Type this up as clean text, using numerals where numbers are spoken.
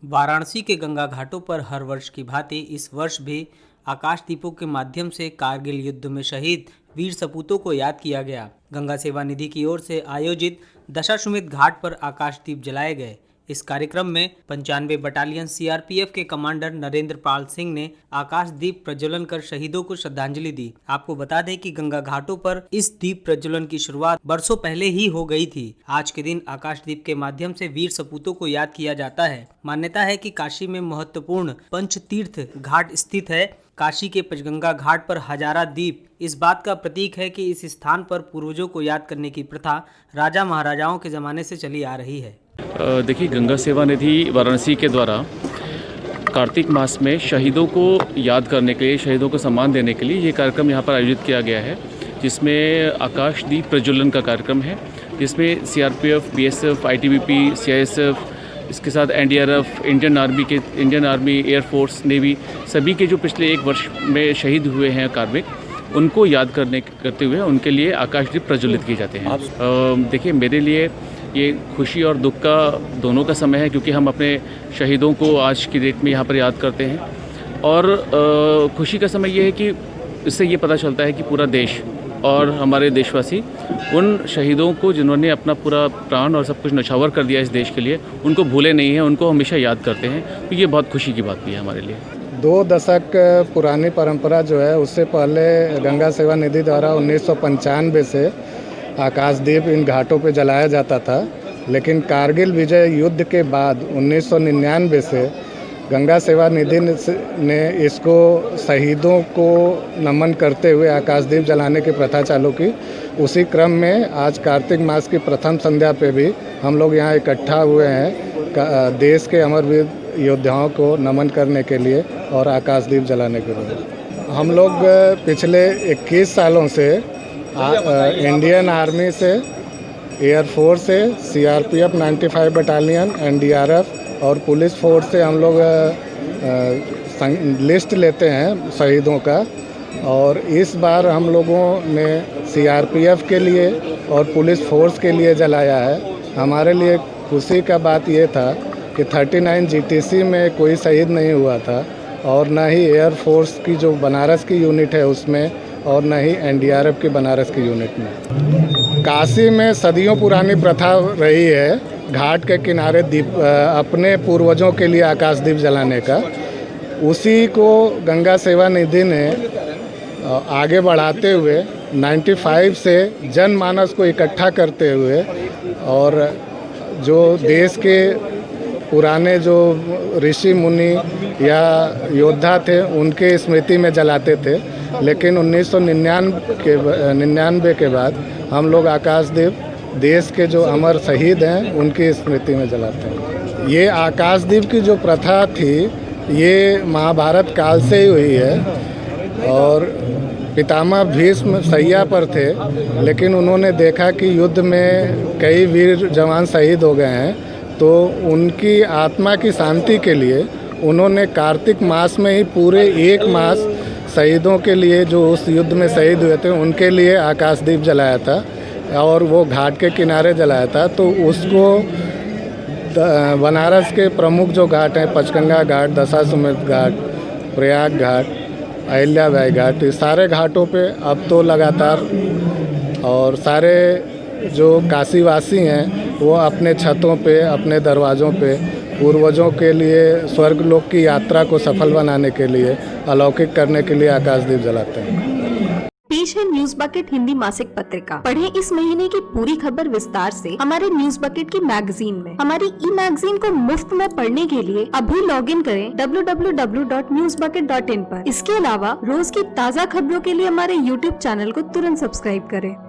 वाराणसी के गंगा घाटों पर हर वर्ष की भांति इस वर्ष भी आकाश दीपों के माध्यम से कारगिल युद्ध में शहीद वीर सपूतों को याद किया गया। गंगा सेवा निधि की ओर से आयोजित दशाश्वमेध घाट पर आकाश दीप जलाए गए। इस कार्यक्रम में 95 बटालियन सीआरपीएफ के कमांडर नरेंद्र पाल सिंह ने आकाश दीप प्रज्वलन कर शहीदों को श्रद्धांजलि दी। आपको बता दें कि गंगा घाटों पर इस दीप प्रज्वलन की शुरुआत बरसों पहले ही हो गई थी। आज के दिन आकाश दीप के माध्यम से वीर सपूतों को याद किया जाता है। मान्यता है कि काशी में महत्वपूर्ण पंचतीर्थ घाट स्थित है। काशी के पंचगंगा घाट पर हजारा दीप इस बात का प्रतीक है कि इस स्थान पर पूर्वजों को याद करने की प्रथा राजा महाराजाओं के जमाने से चली आ रही है। देखिए, गंगा सेवा निधि वाराणसी के द्वारा कार्तिक मास में शहीदों को याद करने के लिए, शहीदों को सम्मान देने के लिए ये कार्यक्रम यहाँ पर आयोजित किया गया है, जिसमें आकाश दीप प्रज्वलन का कार्यक्रम है, जिसमें सीआरपीएफ, बीएसएफ, आईटीबीपी, सीआईएसएफ, इसके साथ NDRF, Indian army, air force, navy, सभी के जो पिछले एक वर्ष में शहीद हुए हैं कार्मिक, उनको याद करते हुए उनके लिए आकाश दीप प्रज्वलित किए जाते हैं। देखिए, मेरे लिए ये खुशी और दुख का दोनों का समय है, क्योंकि हम अपने शहीदों को आज की डेट में यहाँ पर याद करते हैं। और खुशी का समय ये है कि इससे ये पता चलता है कि पूरा देश और हमारे देशवासी उन शहीदों को, जिन्होंने अपना पूरा प्राण और सब कुछ न्यौछावर कर दिया इस देश के लिए, उनको भूले नहीं हैं, उनको हमेशा याद करते हैं। तो ये बहुत खुशी की बात भी है हमारे लिए। 2 दशक पुरानी परंपरा जो है, उससे पहले गंगा सेवा निधि द्वारा 1995 से आकाशदीप इन घाटों पे जलाया जाता था, लेकिन कारगिल विजय युद्ध के बाद 1999 से गंगा सेवा निधि ने इसको शहीदों को नमन करते हुए आकाशदीप जलाने की प्रथा चालू की। उसी क्रम में आज कार्तिक मास की प्रथम संध्या पे भी हम लोग यहाँ इकट्ठा हुए हैं देश के अमरवीर योद्धाओं को नमन करने के लिए और आकाशदीप जलाने के लिए। हम लोग पिछले 21 सालों से इंडियन आर्मी से, एयरफोर्स से, सीआरपीएफ 95 बटालियन, एनडीआरएफ और पुलिस फोर्स से हम लोग लिस्ट लेते हैं शहीदों का। और इस बार हम लोगों ने सीआरपीएफ के लिए और पुलिस फोर्स के लिए जलाया है। हमारे लिए खुशी का बात ये था कि 39 जीटीसी में कोई शहीद नहीं हुआ था, और न ही एयरफोर्स की जो बनारस की यूनिट है उसमें, और न ही एनडीआरएफ की बनारस की यूनिट में। काशी में सदियों पुरानी प्रथा रही है घाट के किनारे दीप अपने पूर्वजों के लिए आकाशदीप जलाने का। उसी को गंगा सेवा निधि ने आगे बढ़ाते हुए 95 से जनमानस को इकट्ठा करते हुए, और जो देश के पुराने जो ऋषि मुनि या योद्धा थे उनके स्मृति में जलाते थे। लेकिन 1999 के बाद हम लोग आकाशदीप देश के जो अमर शहीद हैं उनकी स्मृति में जलाते हैं। ये आकाशदीप की जो प्रथा थी ये महाभारत काल से ही हुई है, और पितामह भीष्म शैया पर थे, लेकिन उन्होंने देखा कि युद्ध में कई वीर जवान शहीद हो गए हैं, तो उनकी आत्मा की शांति के लिए उन्होंने कार्तिक मास में ही पूरे 1 मास शहीदों के लिए, जो उस युद्ध में शहीद हुए थे, उनके लिए आकाशदीप जलाया था, और वो घाट के किनारे जलाया था। तो उसको बनारस के प्रमुख जो घाट हैं, पंचगंगा घाट, दशाश्वमेध घाट, प्रयाग घाट, अहिल्याबाई घाट, इस सारे घाटों पे अब तो लगातार, और सारे जो काशीवासी हैं वो अपने छतों पे, अपने दरवाज़ों पे पूर्वजों के लिए स्वर्गलोक की यात्रा को सफल बनाने के लिए, अलौकिक करने के लिए आकाशदीप जलाते हैं। पेश है न्यूज बकेट हिंदी मासिक पत्रिका। पढ़ें इस महीने की पूरी खबर विस्तार से हमारे न्यूज बकेट की मैगजीन में। हमारी ई मैगजीन को मुफ्त में पढ़ने के लिए अभी लॉगिन करें www.newsbucket.in पर। इसके अलावा रोज की ताज़ा खबरों के लिए हमारे YouTube चैनल को तुरंत सब्सक्राइब करें।